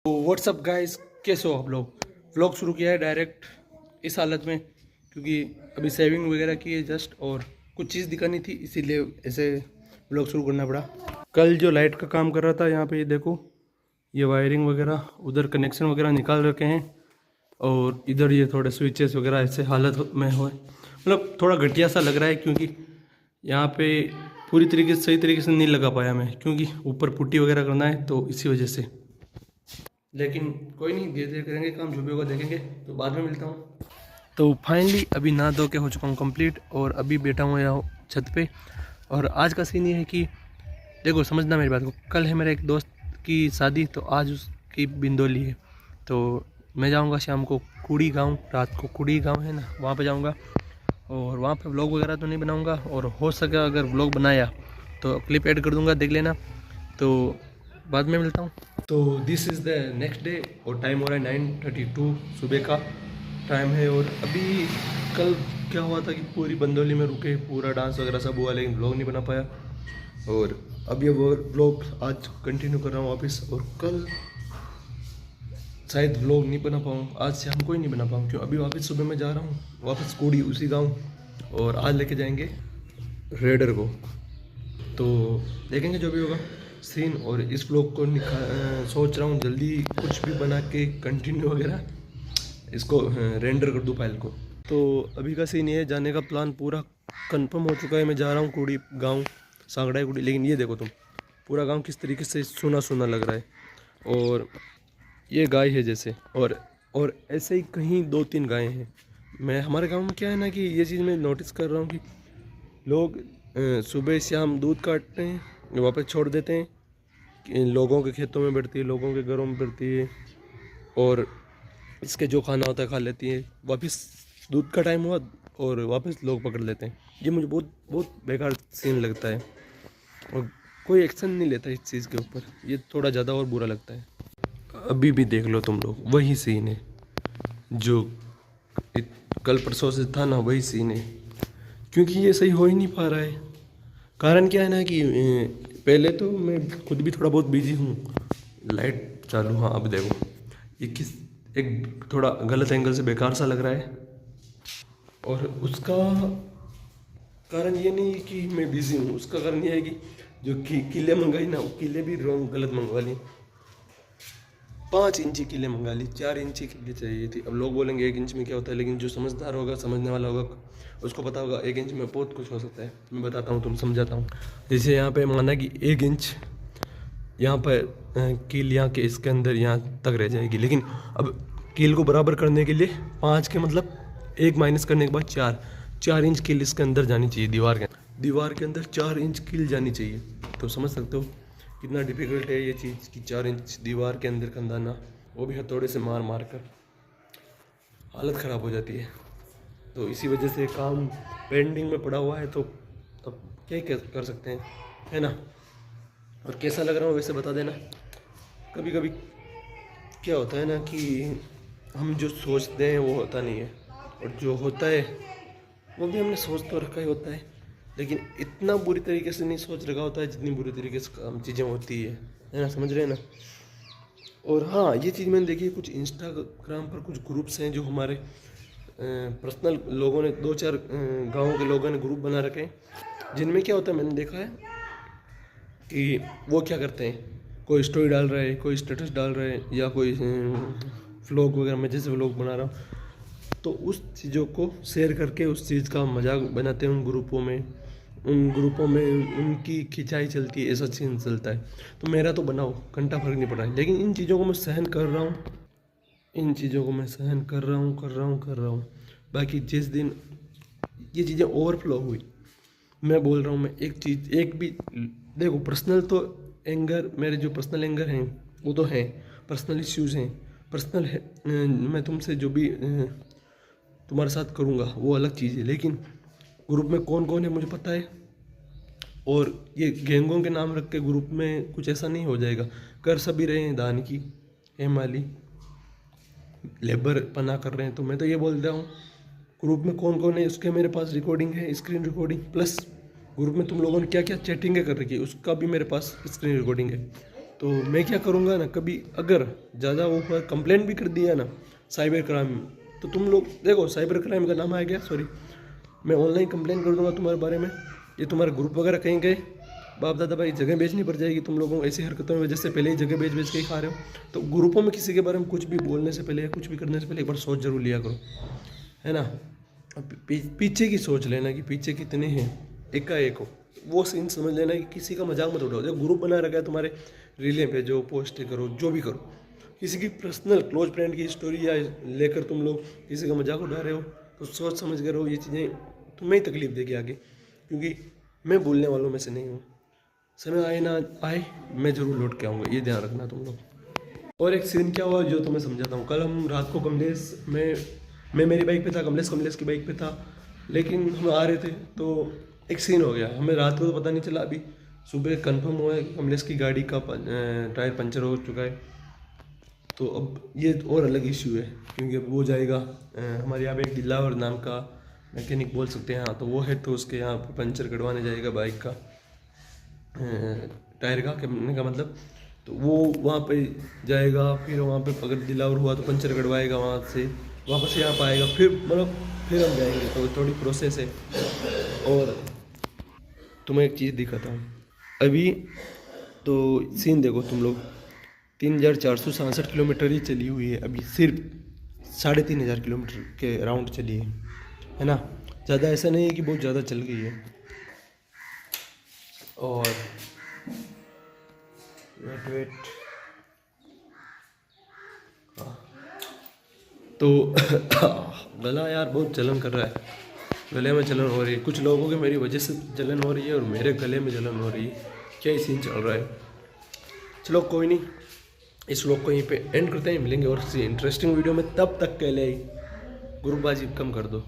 तो WhatsApp guys, कैसे हो आप लोग। व्लॉग शुरू किया है डायरेक्ट इस हालत में, क्योंकि अभी सेविंग वगैरह की है जस्ट, और कुछ चीज़ दिखानी थी, इसीलिए ऐसे व्लॉग शुरू करना पड़ा। कल जो लाइट का काम कर रहा था, यहाँ पे ये देखो, ये वायरिंग वगैरह, उधर कनेक्शन वगैरह निकाल रखे हैं, और इधर ये थोड़े स्विचेस वगैरह ऐसे हालत में हो, मतलब थोड़ा घटिया सा लग रहा है, क्योंकि यहाँ पे पूरी तरीके से सही तरीके से नहीं लगा पाया मैं, क्योंकि ऊपर पुट्टी वगैरह करना है, तो इसी वजह से। लेकिन कोई नहीं, धीरे धीरे करेंगे काम, जो भी होगा देखेंगे। तो बाद में मिलता हूँ। तो फाइनली अभी नहा धो के हो चुका हूँ कंप्लीट, और अभी बैठा हूँ यहाँ छत पे। और आज का सीन ये है कि देखो, समझना मेरी बात को, कल है मेरे एक दोस्त की शादी, तो आज उसकी बिंदोली है। तो मैं जाऊँगा शाम को कुड़ी गाँव, रात को कुड़ी गाँव है ना, वहाँ पे जाऊँगा, और वहाँ पे व्लॉग वगैरह तो नहीं बनाऊँगा, और हो सके अगर व्लॉग बनाया तो क्लिप ऐड कर दूँगा, देख लेना। तो बाद में मिलता हूँ। तो this is the next day, और टाइम हो रहा है 9:32 सुबह का टाइम है। और अभी कल क्या हुआ था कि पूरी बंदोली में रुके, पूरा डांस वगैरह सब हुआ, लेकिन व्लॉग नहीं बना पाया। और अब ये व्लॉग आज कंटिन्यू कर रहा हूँ वापस, और कल शायद व्लॉग नहीं बना पाऊँ, आज शाम को ही नहीं बना पाऊँ, क्यों अभी वापस सुबह में जा रहा हूँ वापस कुड़ी उसी गाँव, और आज लेके जाएंगे रेडर को। तो देखेंगे जो भी होगा सीन। और इस व्लॉग को सोच रहा हूँ जल्दी कुछ भी बना के कंटिन्यू वगैरह इसको रेंडर कर दूँ फाइल को। तो अभी का सीन ये है, जाने का प्लान पूरा कंफर्म हो चुका है। मैं जा रहा हूँ कुड़ी गाँव, सांगड़ा कुड़ी। लेकिन ये देखो तुम, पूरा गाँव किस तरीके से सूना सूना लग रहा है, और ये गाय है जैसे, और ऐसे ही कहीं 2-3 गायें हैं। मैं हमारे गाँव में क्या है ना, कि ये चीज़ मैं नोटिस कर रहा हूँ कि लोग सुबह शाम दूध काटते हैं, वापस छोड़ देते हैं, कि लोगों के खेतों में बढ़ती है, लोगों के घरों में बढ़ती है, और इसके जो खाना होता है खा लेती है। वापस दूध का टाइम हुआ और वापस लोग पकड़ लेते हैं। ये मुझे बहुत बहुत बेकार सीन लगता है, और कोई एक्शन नहीं लेता इस चीज़ के ऊपर। ये थोड़ा ज़्यादा और बुरा लगता है। अभी भी देख लो तुम लोग, वही सीन है जो कल परसों से था ना, वही सीन है। क्योंकि ये सही हो ही नहीं पा रहा है। कारण क्या है ना कि पहले तो मैं खुद भी थोड़ा बहुत बिजी हूँ। लाइट चालू, हाँ अब देखो, ये किस एक थोड़ा गलत एंगल से बेकार सा लग रहा है। और उसका कारण ये नहीं है कि मैं बिजी हूँ, उसका कारण ये है कि जो किले मंगाई ना, वो किले भी रॉन्ग गलत मंगवा ली। 5 इंची किले मंगा ली, 4 इंची किले चाहिए थी। अब लोग बोलेंगे 1 इंच में क्या होता है, लेकिन जो समझदार होगा, समझने वाला होगा, उसको पता होगा 1 इंच में बहुत कुछ हो सकता है। मैं बताता हूँ, तुम समझाता हूँ। जैसे यहाँ पे माना कि 1 इंच यहाँ पर कील यहाँ के इसके अंदर यहाँ तक रह जाएगी, लेकिन अब कील को बराबर करने के लिए 5 के मतलब 1 माइनस करने के बाद 4 इंच कील इसके अंदर जानी चाहिए। दीवार के अंदर 4 इंच कील जानी चाहिए। तो समझ सकते हो कितना डिफिकल्ट है ये चीज़, कि 4 इंच दीवार के अंदर खंदाना, वो भी हथौड़े से मार मार कर। हालत ख़राब हो जाती है। तो इसी वजह से काम पेंडिंग में पड़ा हुआ है। तो अब क्या ही कर सकते हैं, है ना। और कैसा लग रहा हूँ वैसे बता देना। कभी कभी क्या होता है ना, कि हम जो सोचते हैं वो होता नहीं है, और जो होता है वो भी हमने सोच तो रखा ही होता है, लेकिन इतना बुरी तरीके से नहीं सोच रखा होता है जितनी बुरी तरीके से काम चीज़ें होती है ना, समझ रहे हैं ना। और हाँ, ये चीज़ मैंने देखी है, कुछ इंस्टाग्राम पर कुछ ग्रुप्स हैं जो हमारे पर्सनल लोगों ने 2-4 गाँव के लोगों ने ग्रुप बना रखे हैं, जिनमें क्या होता है मैंने देखा है कि वो क्या करते हैं, कोई स्टोरी डाल रहा है, कोई स्टेटस डाल रहा है, या कोई व्लॉग वगैरह में जैसे व्लॉग बना रहा हूँ, तो उस चीज़ों को शेयर करके उस चीज़ का मजाक बनाते हैं उन ग्रुपों में उनकी खिंचाई चलती है, ऐसा सीन चलता है। तो मेरा तो बनाओ, घंटा फर्क नहीं पड़ रहा है, लेकिन इन चीज़ों को मैं सहन कर रहा हूँ, कर रहा हूँ। बाकी जिस दिन ये चीज़ें ओवरफ्लो हुई, मैं बोल रहा हूँ, मैं एक भी देखो, पर्सनल तो एंगर, मेरे जो पर्सनल एंगर हैं वो तो हैं, पर्सनल इश्यूज़ हैं, पर्सनल है, मैं तुमसे जो भी तुम्हारे साथ करूँगा वो अलग चीज़ है, लेकिन ग्रुप में कौन कौन है मुझे पता है। और ये गैंगों के नाम रख के ग्रुप में कुछ ऐसा नहीं हो जाएगा। कर सभी रहे हैं, दान की हेमाली लेबर पना कर रहे हैं। तो मैं तो ये बोल रहा हूँ, ग्रुप में कौन कौन है उसके मेरे पास रिकॉर्डिंग है, स्क्रीन रिकॉर्डिंग, प्लस ग्रुप में तुम लोगों ने क्या क्या चैटिंगें कर रखी है उसका भी मेरे पास स्क्रीन रिकॉर्डिंग है। तो मैं क्या करूँगा ना, कभी अगर ज़्यादा वो कंप्लेंट भी कर दिया ना साइबर क्राइम, तो तुम लोग देखो साइबर क्राइम का नाम आ गया, सॉरी, मैं ऑनलाइन कंप्लेंट कर दूंगा तुम्हारे बारे में। ये तुम्हारा ग्रुप वगैरह कहीं गए, बाप दादा भाई जगह बेचनी पड़ जाएगी तुम लोगों को ऐसी हरकतों में वजह से। पहले ही जगह बेच बेच के ही खा रहे हो, तो ग्रुपों में किसी के बारे में कुछ भी बोलने से पहले या कुछ भी करने से पहले एक बार सोच जरूर लिया करो, है ना। पीछे की सोच लेना कि पीछे कितने हैं, एकाएक हो वो सीन समझ लेना कि किसी का मजाक मत उठाओ। जब ग्रुप बना रखा है तुम्हारे, रीलें भेजो, पोस्ट करो, जो भी करो, किसी की पर्सनल क्लोज फ्रेंड की स्टोरी या लेकर तुम लोग किसी का मजाक उठा रहे हो, तो सोच समझ कर रहो। ये चीज़ें तुम्हें ही तकलीफ देगी आगे, क्योंकि मैं बोलने वालों में से नहीं हूँ। समय आए ना आए मैं ज़रूर लौट के आऊँगा, ये ध्यान रखना तुम लोग। और एक सीन क्या हुआ जो तुम्हें समझाता हूँ। कल हम रात को कमलेश, मैं मेरी बाइक पे था, कमलेश की बाइक पे था, लेकिन हम आ रहे थे तो एक सीन हो गया। हमें रात को तो पता नहीं चला, अभी सुबह कंफर्म हुआ है कि कमलेश की गाड़ी का टायर पंचर हो चुका है। तो अब ये और अलग इश्यू है, क्योंकि अब वो जाएगा हमारे यहाँ पे एक दिलावर नाम का मैकेनिक बोल सकते हैं, हाँ, तो वो है, तो उसके यहाँ पे पंचर कटवाने जाएगा बाइक का, टायर का कहने का मतलब। तो वो वहाँ पे जाएगा, फिर वहाँ पे अगर दिलावर हुआ तो पंचर कटवाएगा, वहाँ से वापस यहाँ पर आएगा, फिर मतलब फिर हम जाएंगे। तो थोड़ी प्रोसेस है। और तुम्हें एक चीज़ दिखाता हूँ अभी, तो सीन देखो तुम लोग, 3467 किलोमीटर ही चली हुई है अभी, सिर्फ 3500 किलोमीटर के राउंड चली है ना। ज़्यादा ऐसा नहीं है कि बहुत ज़्यादा चल गई है। और वेट तो गला यार बहुत जलन कर रहा है, गले में जलन हो रही है। कुछ लोगों के मेरी वजह से जलन हो रही है और मेरे गले में जलन हो रही है। क्या ही सीन चल रहा है। चलो कोई नहीं, इस व्लॉग को यहीं पे एंड करते हैं। मिलेंगे और किसी इंटरेस्टिंग वीडियो में, तब तक के लिए ग्रुपबाजी कम कर दो।